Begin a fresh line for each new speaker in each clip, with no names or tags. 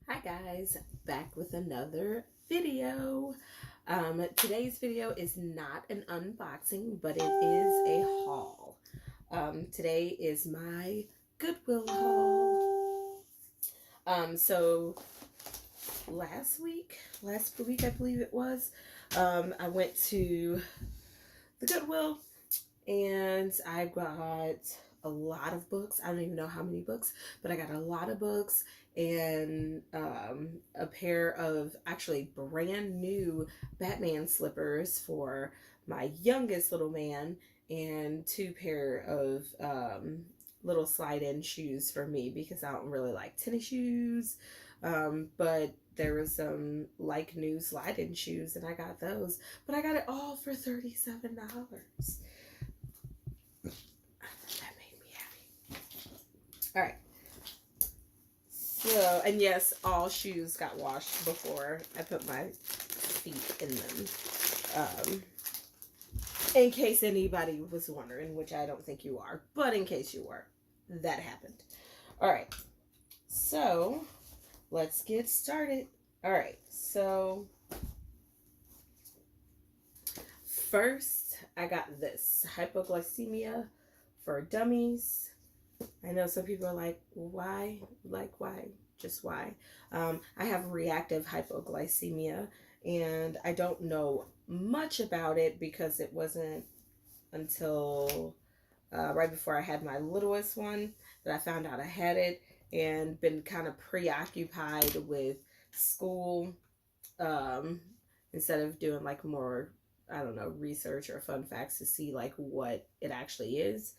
Hi guys, back with another video. Today's video is not an unboxing, but it is a haul. Today is my Goodwill haul. So last week I believe it was, I went to the Goodwill and I got a lot of books. I don't even know how many books, but I got a lot of books and a pair of actually brand new Batman slippers for my youngest little man, and two pair of little slide-in shoes for me because I don't really like tennis shoes. But there was some like new slide-in shoes and I got those, but I got it all for $37. That made me happy. All right. So, and yes, all shoes got washed before I put my feet in them. In case anybody was wondering, which I don't think you are, but in case you were, that happened. All right. So, let's get started. All right. So, first, I got this Hypoglycemia for Dummies. I know some people are like, why? Like, why? Just why? I have reactive hypoglycemia, and I don't know much about it because it wasn't until right before I had my littlest one that I found out I had it, and been kind of preoccupied with school instead of doing like more, I don't know, research or fun facts to see like what it actually is.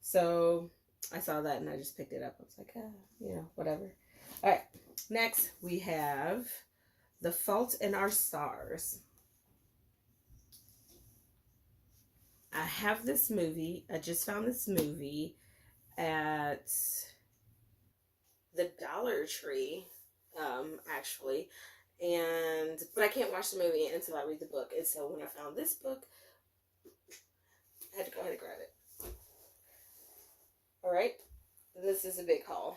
So I saw that and I just picked it up. I was like, whatever. All right. Next, we have The Fault in Our Stars. I have this movie. I just found this movie at the Dollar Tree, actually. But I can't watch the movie until I read the book. And so when I found this book, I had to go ahead and grab it. All right. This is a big haul.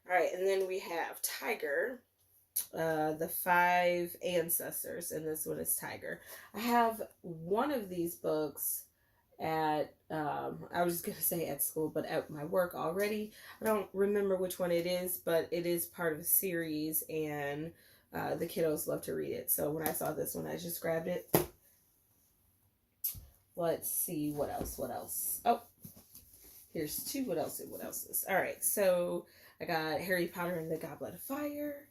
All right. And then we have Tiger, the Five Ancestors. And this one is Tiger. I have one of these books at, I was going to say at school, but at my work already. I don't remember which one it is, but it is part of a series, and the kiddos love to read it. So when I saw this one, I just grabbed it. Let's see, what else? Oh, here's two. What else is? All right, so I got Harry Potter and the Goblet of Fire.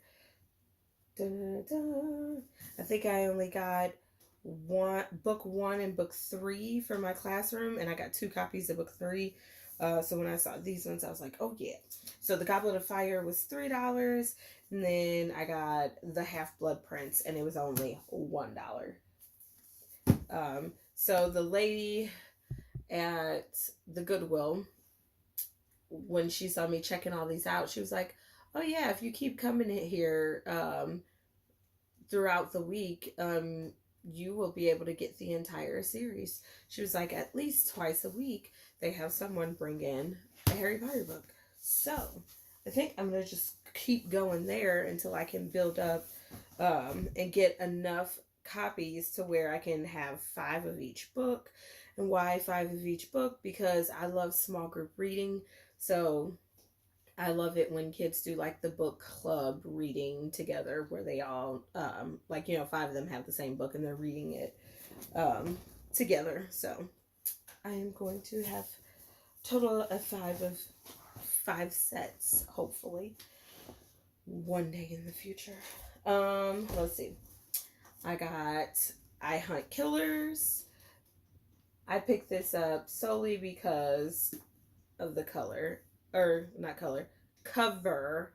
Dun, dun. I think I only got book 1 and book 3 for my classroom, and I got 2 copies of book 3. So when I saw these ones, I was like, oh yeah. So the Goblet of Fire was $3, and then I got the Half-Blood Prince, and it was only $1. So the lady at the Goodwill, when she saw me checking all these out, she was like, oh yeah, if you keep coming in here throughout the week, you will be able to get the entire series. She was like, at least twice a week, they have someone bring in a Harry Potter book. So I think I'm going to just keep going there until I can build up and get enough copies to where I can have 5 of each book. And why 5 of each book? Because I love small group reading. So I love it when kids do like the book club reading together where they all, 5 of them have the same book and they're reading it together. So I am going to have total of 5 sets, hopefully, one day in the future. Let's see. I got I Hunt Killers. I picked this up solely because of the color. Or not color, cover,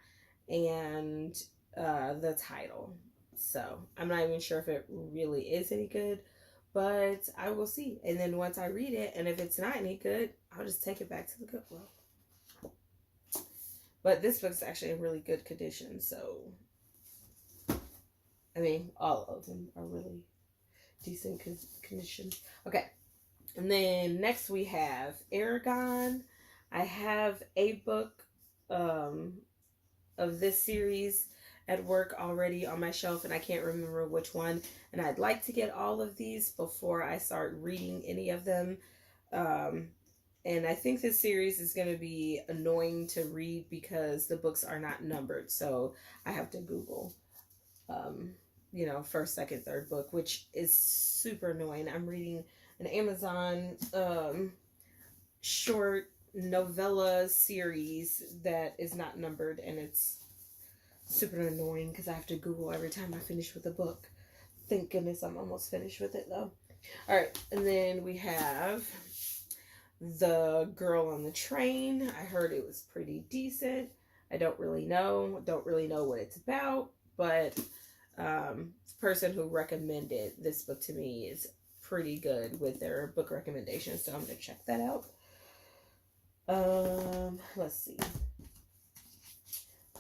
and the title. So I'm not even sure if it really is any good, but I will see. And then once I read it, and if it's not any good, I'll just take it back to the Goodwill. But this book's actually in really good condition, so I mean, all of them are really decent condition. Okay, and then next we have Aragon. I have a book of this series, at work already on my shelf, and I can't remember which one. And I'd like to get all of these before I start reading any of them. And I think this series is going to be annoying to read because the books are not numbered. So I have to Google, first, second, third book, which is super annoying. I'm reading an Amazon short novella series that is not numbered, and it's super annoying because I have to Google every time I finish with a book. Thank goodness I'm almost finished with it though. All right, and then we have The Girl on the Train. I heard it was pretty decent. I don't really know what it's about, but the person who recommended this book to me is pretty good with their book recommendations, so I'm gonna check that out. Let's see.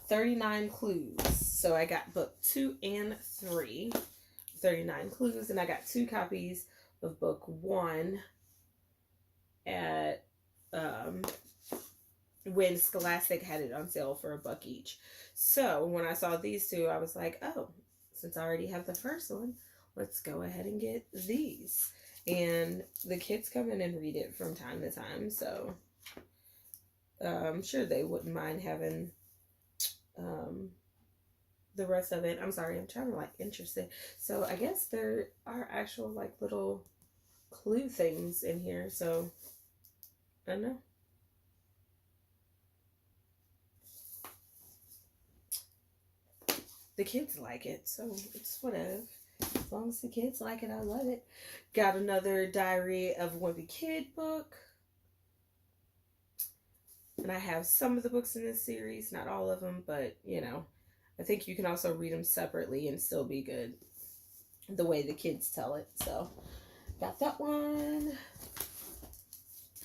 39 Clues. So I got book 2 and 3, 39 Clues, and I got 2 copies of book 1 at when Scholastic had it on sale for $1 each. So when I saw these 2, I was like, oh, since I already have the first one, let's go ahead and get these. And the kids come in and read it from time to time, so I'm sure they wouldn't mind having the rest of it. I'm sorry, I'm trying to interested. So I guess there are actual little clue things in here, so I don't know. The kids like it, so it's whatever. As long as the kids like it, I love it. Got another Diary of Wimpy Kid book. And I have some of the books in this series, not all of them, but, I think you can also read them separately and still be good the way the kids tell it. So, got that one.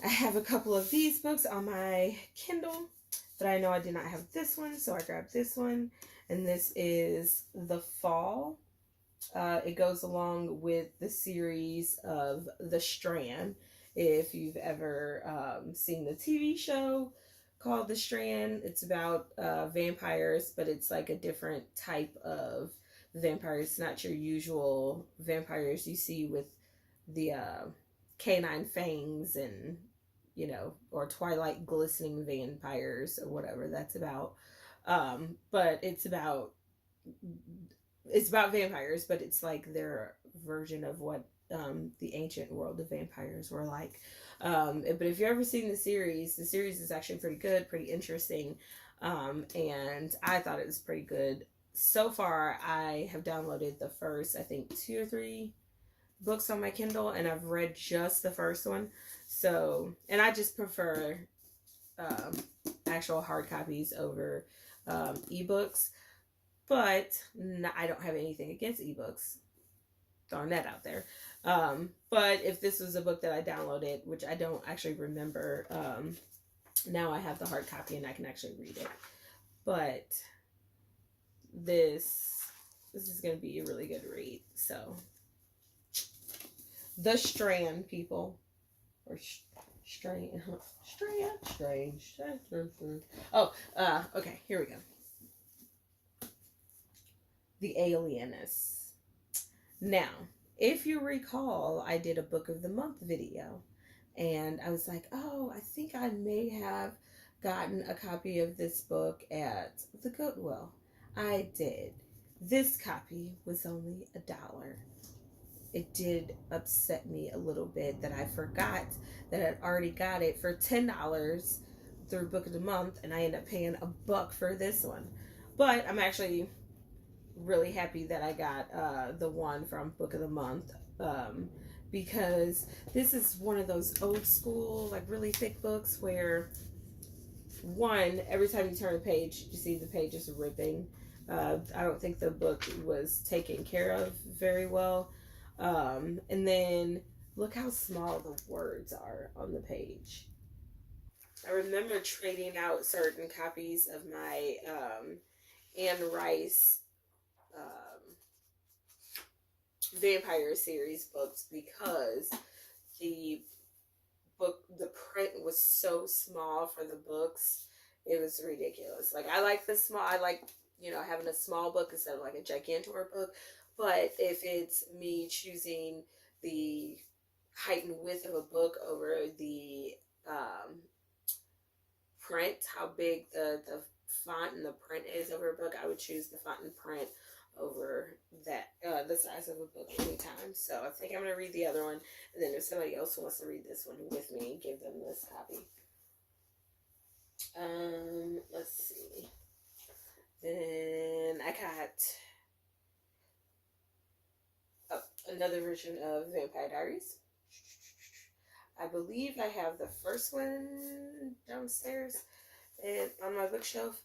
I have a couple of these books on my Kindle, but I know I did not have this one, so I grabbed this one. And this is The Fall. It goes along with the series of The Strand. If you've ever seen the TV show called The Strand, it's about vampires, but it's like a different type of vampires. It's not your usual vampires you see with the canine fangs and, or twilight glistening vampires or whatever that's about. But it's about vampires, but it's like their version of what the ancient world of vampires were like. But if you've ever seen the series is actually pretty good, pretty interesting. And I thought it was pretty good. So far, I have downloaded the first, I think, 2 or 3 books on my Kindle, and I've read just the first one. So, and I just prefer actual hard copies over ebooks. But I don't have anything against ebooks. Throwing that out there. But if this was a book that I downloaded, which I don't actually remember, now I have the hard copy and I can actually read it. But this is going to be a really good read. So, The Strand, people. Or Strange. Oh, okay, here we go. The Alienists. Now, if you recall, I did a Book of the Month video, and I was like, oh, I think I may have gotten a copy of this book at the Goodwill. I did. This copy was only $1. It did upset me a little bit that I forgot that I'd already got it for $10 through Book of the Month, and I ended up paying $1 for this one. But I'm actually really happy that I got the one from Book of the Month, because this is one of those old school, really thick books where, one, every time you turn a page, you see the pages ripping. I don't think the book was taken care of very well. And then look how small the words are on the page. I remember trading out certain copies of my Anne Rice vampire series books because the print was so small for the books. It was ridiculous. I like you know, having a small book instead of like a gigantor book. But if it's me choosing the height and width of a book over the um, print, how big the font and the print is over a book, I would choose the font and print over that the size of a book anytime. So I think I'm going to read the other one, and then if somebody else wants to read this one with me, give them this copy. Let's see. Then I got another version of Vampire Diaries. I believe I have the first one downstairs and on my bookshelf.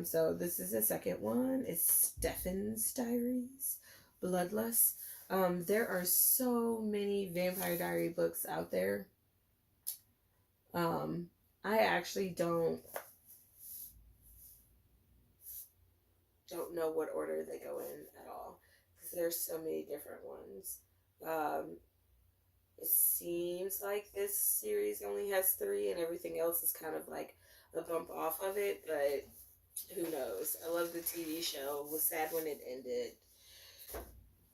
So this is the second one. It's Stefans Darice, Bloodlust. There are so many Vampire Diary books out there. I actually don't know what order they go in at all, because there's so many different ones. It seems like this series only has 3 and everything else is kind of like a bump off of it, but who knows. I love the TV show. Was sad when it ended,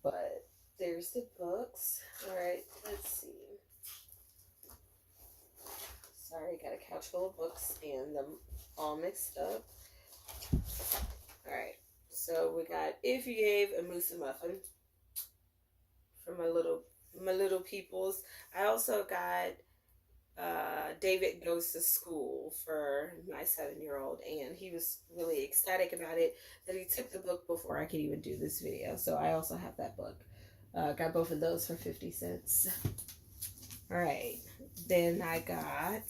but there's the books. All right, let's see. Sorry, got a couch full of books and them all mixed up. All right, so we got If You Gave a Moose a Muffin for my little peoples. I also got David Goes to School for my 7-year-old, and he was really ecstatic about it that he took the book before I could even do this video. So I also have that book. Got both of those for 50 cents. All right, then I got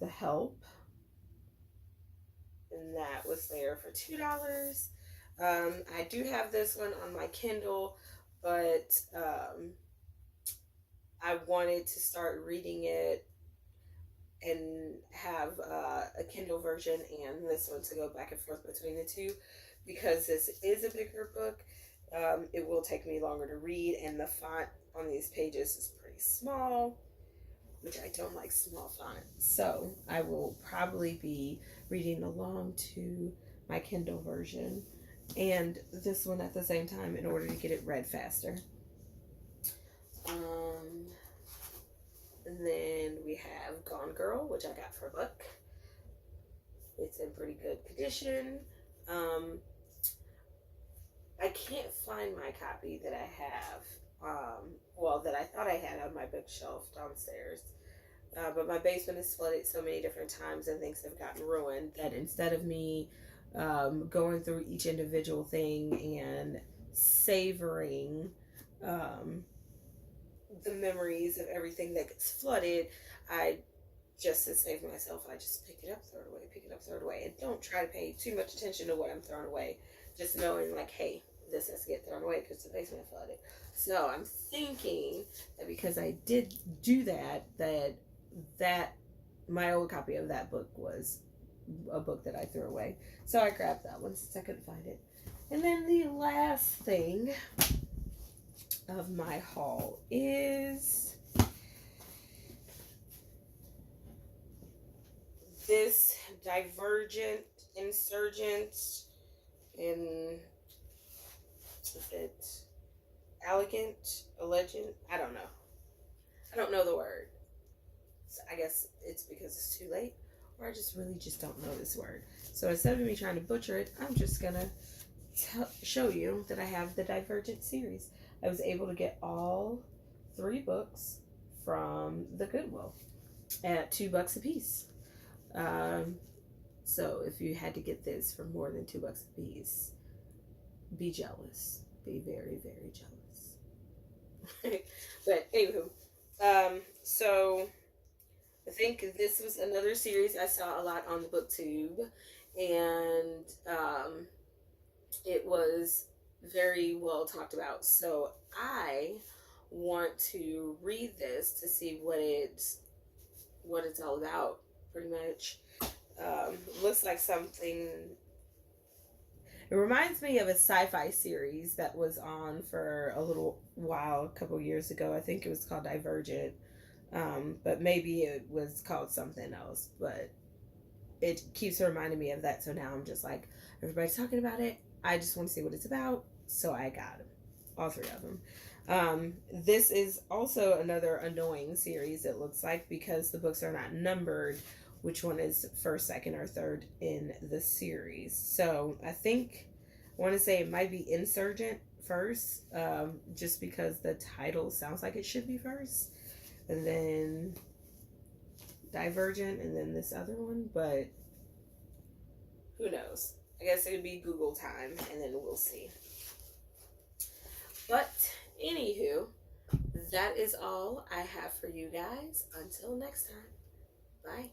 The Help, and that was there for $2. I do have this one on my Kindle, but I wanted to start reading it and have a Kindle version and this one to go back and forth between the two, because this is a bigger book. It will take me longer to read, and the font on these pages is pretty small, which I don't like small font. So I will probably be reading along to my Kindle version and this one at the same time in order to get it read faster. And then we have Gone Girl, which I got for $1. It's in pretty good condition. I can't find my copy that I have, that I thought I had on my bookshelf downstairs. But my basement is flooded so many different times and things have gotten ruined that instead of me going through each individual thing and savoring the memories of everything that gets flooded, I just to save myself, I just pick it up, throw it away, pick it up, throw it away, and don't try to pay too much attention to what I'm throwing away. Just knowing like, hey, this has to get thrown away because the basement flooded. So I'm thinking that because I did do that, that my old copy of that book was a book that I threw away. So I grabbed that one since I couldn't find it. And then the last thing of my haul is this Divergent Insurgent in, is it elegant, alleged? I don't know the word. So I guess it's because it's too late, or I just really just don't know this word. So instead of me trying to butcher it, I'm just gonna show you that I have the Divergent series. I was able to get all 3 books from the Goodwill at $2 a piece. So if you had to get this for more than $2 a piece, be jealous. Be very, very jealous. But anywho, so I think this was another series I saw a lot on the BookTube, and it was very well talked about. So I want to read this to see what it's all about, pretty much. Looks like something. It reminds me of a sci-fi series that was on for a little while, a couple years ago. I think it was called Divergent, but maybe it was called something else. But it keeps reminding me of that. So now I'm just like, everybody's talking about it. I just want to see what it's about. So I got them, all three of them. This is also another annoying series, it looks like, because the books are not numbered, which one is first, second, or third in the series. So I think, I want to say it might be Insurgent first, just because the title sounds like it should be first. And then Divergent, and then this other one, but who knows? I guess it would be Google time, and then we'll see. But, anywho, that is all I have for you guys. Until next time, bye.